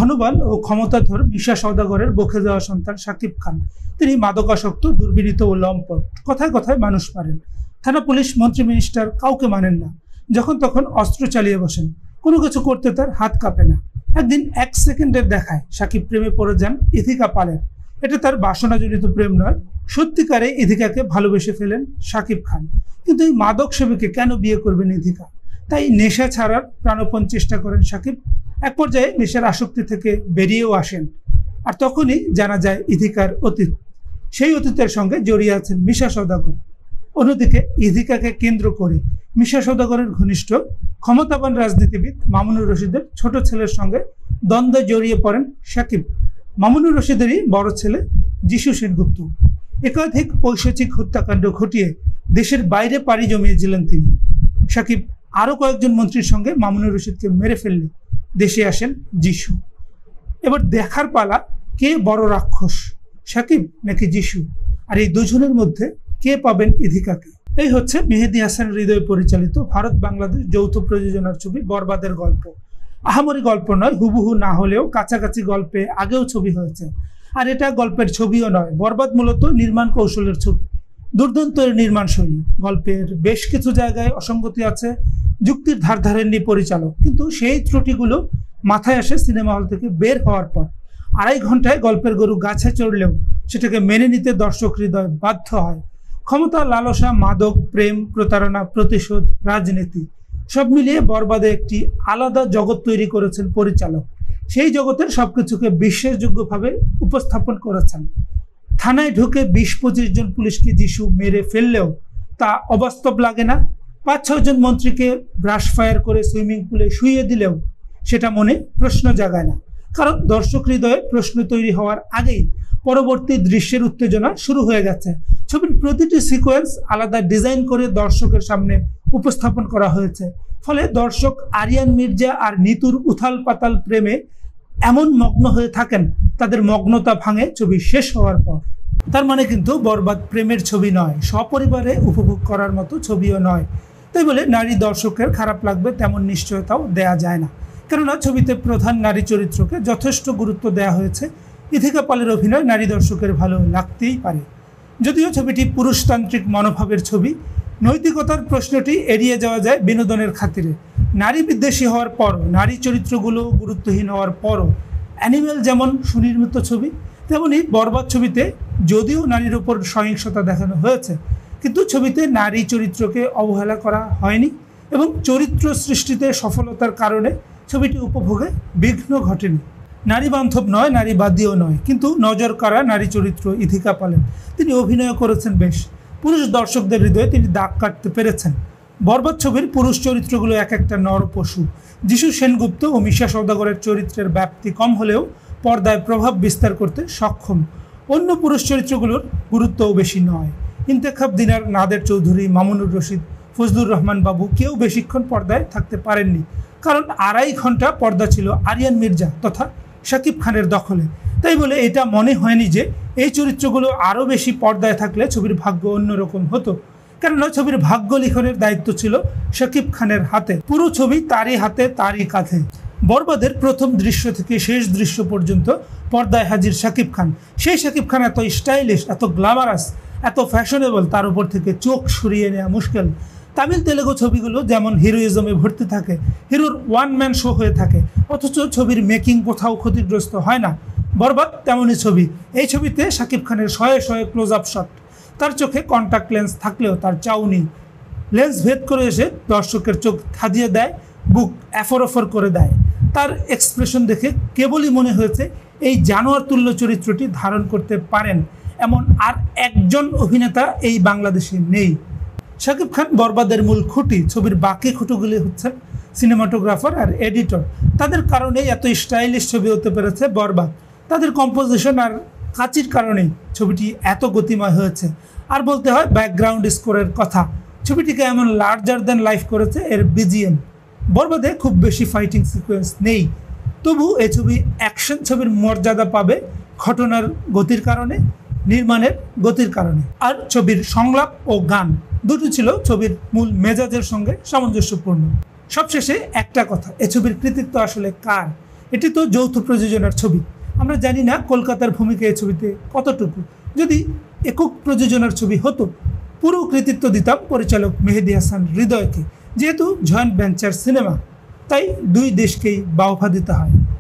ধনবান ও ক্ষমতাধর মিশা সওদাগরের বকে যাওয়া সন্তান শাকিব খান। তিনি মাদকাসক্ত, দুর্বিনীত ও লম্পট। কথায় কথায় মানুষ মারেন। থানা পুলিশ, মন্ত্রী, মিনিস্টার কাউকে মানেন না। যখন তখন অস্ত্র চালিয়ে বসেন। কোনো কিছু করতে তার হাত কাঁপে না। একদিন 1 সেকেন্ডের দেখায় শাকিব প্রেমে পড়ে যান ইথিকা পালের। এটা তার বাসনাজনিত প্রেম নয়, সত্যিকারে ইথিকাকে ভালোবেসে ফেলেন শাকিব খান। কিন্তু এই মাদক সেবীকে কেন বিয়ে করবেন ইথিকা? তাই নেশা ছাড়ার প্রাণপণ চেষ্টা করেন শাকিব। এক পর্যায়ে নেশার আসক্তি থেকে বেরিয়েও আসেন। আর তখনই জানা যায় ইথিকার অতীত। সেই অতীতের সঙ্গে জড়িয়ে আছেন মিশা সওদাগর। অন্যদিকে ইথিকাকে কেন্দ্র করে মিশা সওদাগরের ঘনিষ্ঠ ক্ষমতাবান রাজনীতিবিদ মামুনুর রশিদের ছোট ছেলের সঙ্গে দ্বন্দ্বে জড়িয়ে পড়েন শাকিব। মামুনুর রশিদেরই বড় ছেলে যিশু সেনগুপ্ত। একাধিক পৈশাচিক হত্যাকাণ্ড ঘটিয়ে দেশের বাইরে পাড়ি জমিয়েছিলেন তিনি। শাকিব আরও কয়েকজন মন্ত্রীর সঙ্গে মামুনুর রশিদকে মেরে ফেললে দেশে আসেন যিশু। এবার দেখার পালা, কে বড় রাক্ষস, শাকিব নাকি যিশু? আর এই দুজনের মধ্যে কে পাবেন ইথিকাকে? এই হচ্ছে মেহেদী হাসান হৃদয় পরিচালিত ভারত বাংলাদেশ যৌথ প্রযোজনার ছবি বরবাদের গল্প। আহামরি গল্প নয়, হুবহু না হলেও কাছাকাছি গল্পে আগেও ছবি হয়েছে। আর এটা গল্পের ছবিও নয়, বরবাদ মূলত নির্মাণ কৌশলের ছবি। দুর্দান্ত নির্মাণ শৈলী, গল্পের বেশ কিছু জায়গায় অসঙ্গতি আছে, যুক্তির ধার ধারেননি পরিচালক। কিন্তু সেই ত্রুটিগুলো মাথায় আসে সিনেমা হল থেকে বের হওয়ার পর। 2.5 ঘন্টায় গল্পের গরু গাছে চড়লেও সেটাকে মেনে নিতে দর্শক হৃদয় বাধ্য হয়। ক্ষমতা, লালসা, মাদক, প্রেম, প্রতারণা, প্রতিশোধ, রাজনীতি সব মিলিয়ে বরবাদে একটি আলাদা জগৎ তৈরি করেছেন পরিচালক। সেই জগতের সবকিছুকে বিশ্বাসযোগ্যভাবে উপস্থাপন করেছেন। থানায় ঢুকে 20-25 জন পুলিশকে যিশু মেরে ফেললেও তা অবাস্তব লাগে না। 5-6 জন মন্ত্রীকে ব্রাশ ফায়ার করে সুইমিং পুলে শুইয়ে দিলেও সেটা মনে প্রশ্ন জাগায় না। কারণ দর্শক হৃদয়ে প্রশ্ন তৈরি হওয়ার আগেই পরবর্তী দৃশ্যের উত্তেজনা শুরু হয়ে গেছে। ছবির প্রতিটি সিকোয়েন্স আলাদা ডিজাইন করে দর্শকের সামনে উপস্থাপন করা হয়েছে। ফলে দর্শক আরিয়ান মির্জা আর নিতুর উথাল পাতাল প্রেমে এমন মগ্ন হয়ে থাকেন, তাদের মগ্নতা ভাঙে ছবি শেষ হওয়ার পর। তার মানে কিন্তু বরবাদ প্রেমের ছবি নয়, সপরিবারে উপভোগ করার মতো ছবিও নয়। তাই বলে নারী দর্শকের খারাপ লাগবে তেমন নিশ্চয়তাও দেয়া যায় না। কেননা ছবিতে প্রধান নারী চরিত্রকে যথেষ্ট গুরুত্ব দেওয়া হয়েছে। ইথিকা পালের অভিনয় নারী দর্শকের ভালো লাগতেই পারে। যদিও ছবিটি পুরুষতান্ত্রিক মনোভাবের ছবি, নৈতিকতার প্রশ্নটি এড়িয়ে যাওয়া যায় বিনোদনের খাতিরে। নারী বিদ্বেষী হওয়ার পরও, নারী চরিত্রগুলো গুরুত্বহীন হওয়ার পরও অ্যানিমেল যেমন সুনির্মিত ছবি, তেমনি বরবাদ ছবিতে যদিও নারীর উপর সহিংসতা দেখানো হয়েছে, কিন্তু ছবিতে নারী চরিত্রকে অবহেলা করা হয়নি এবং চরিত্র সৃষ্টিতে সফলতার কারণে ছবিটি উপভোগে বিঘ্ন ঘটেনি। নারী বান্ধব নয়, নারীবাদীও নয়, কিন্তু নজর কাড়া নারী চরিত্র ইথিকা পালেন। তিনি অভিনয় করেছেন বেশ। পুরুষ দর্শকদের হৃদয়ে তিনি দাগ কাটতে পেরেছেন। বরবাদ ছবির পুরুষ চরিত্রগুলো এক একটা নর পশু। যিশু সেনগুপ্ত ও মিশা সওদাগরের চরিত্রের ব্যাপ্তি কম হলেও পর্দায় প্রভাব বিস্তার করতে সক্ষম। অন্য পুরুষ চরিত্রগুলোর গুরুত্বও বেশি নয়। ইন্তেখাব দিনার, নাদের চৌধুরী, মামুনুর রশিদ, ফজলুর রহমান বাবু কেউ বেশিক্ষণ পর্দায় থাকতে পারেননি। কারণ 2.5 ঘন্টা পর্দা ছিল আরিয়ান মির্জা তথা শাকিব খানের দখলে। তাই বলে এটা মনে হয়নি যে এই চরিত্রগুলো আরও বেশি পর্দায় থাকলে ছবির ভাগ্য অন্যরকম হতো। কেননা ছবির ভাগ্য লিখনের দায়িত্ব ছিল শাকিব খানের হাতে। পুরো ছবি তারই হাতে, তারই কাঁধে। বরবাদের প্রথম দৃশ্য থেকে শেষ দৃশ্য পর্যন্ত পর্দায় হাজির শাকিব খান। সেই শাকিব খান এত স্টাইলিশ, এত গ্ল্যামারাস, এত ফ্যাশনেবল, তার উপর থেকে চোখ সরিয়ে নেওয়া মুশকিল। তামিল তেলেগু ছবিগুলো যেমন হিরোইজমে ভর্তি থাকে, হিরোর ওয়ান ম্যান শো হয়ে থাকে, অথচ ছবির মেকিং কোথাও ক্ষতিগ্রস্ত হয় না। বরবাদ তেমনই ছবি। এই ছবিতে শাকিব খানের শয়ে শয়ে ক্লোজ আপ শট। তার চোখে কন্ট্যাক্ট লেন্স থাকলেও তার চাউনি লেন্স ভেদ করে এসে দর্শকের চোখ ধাঁধিয়ে দেয়, বুক এফর করে দেয়। তার এক্সপ্রেশন দেখে কেবলই মনে হয়েছে এই জানোয়ার তুল্য চরিত্রটি ধারণ করতে পারেন এমন আর একজন অভিনেতা এই বাংলাদেশে নেই। শাকিব খান বরবাদের মূল খুঁটি। ছবির বাকি খুঁটিগুলি হচ্ছেন সিনেমাটোগ্রাফার আর এডিটর। তাদের কারণেই এত স্টাইলিশ ছবি হতে পেরেছে বরবাদ। তাদের কম্পোজিশন আর কাচির কারণেই ছবিটি এত গতিময় হয়েছে। আর বলতে হয় ব্যাকগ্রাউন্ড স্কোরের কথা। ছবিটিকে এমন লার্জার দ্যান লাইফ করেছে এর বিজিএম। বরবাদে খুব বেশি ফাইটিং সিকোয়েন্স নেই, তবু এই ছবি অ্যাকশন ছবির মর্যাদা পাবে ঘটনার গতির কারণে, নির্মাণের গতির কারণে। আর ছবির সংলাপ ও গান দুটো ছিল ছবির মূল মেজাজের সঙ্গে সামঞ্জস্যপূর্ণ। সবশেষে একটা কথা, এ ছবির কৃতিত্ব আসলে কার? এটি তো যৌথ প্রযোজনার ছবি। আমরা জানি না কলকাতার ভূমিকা এই ছবিতে কতটুকু। যদি একক প্রযোজনার ছবি হতো, পুরো কৃতিত্ব দিতাম পরিচালক মেহেদী হাসান হৃদয়কে। যেহেতু জয়েন্ট ভেঞ্চার সিনেমা, তাই দুই দেশকেই বাহবা দিতে হয়।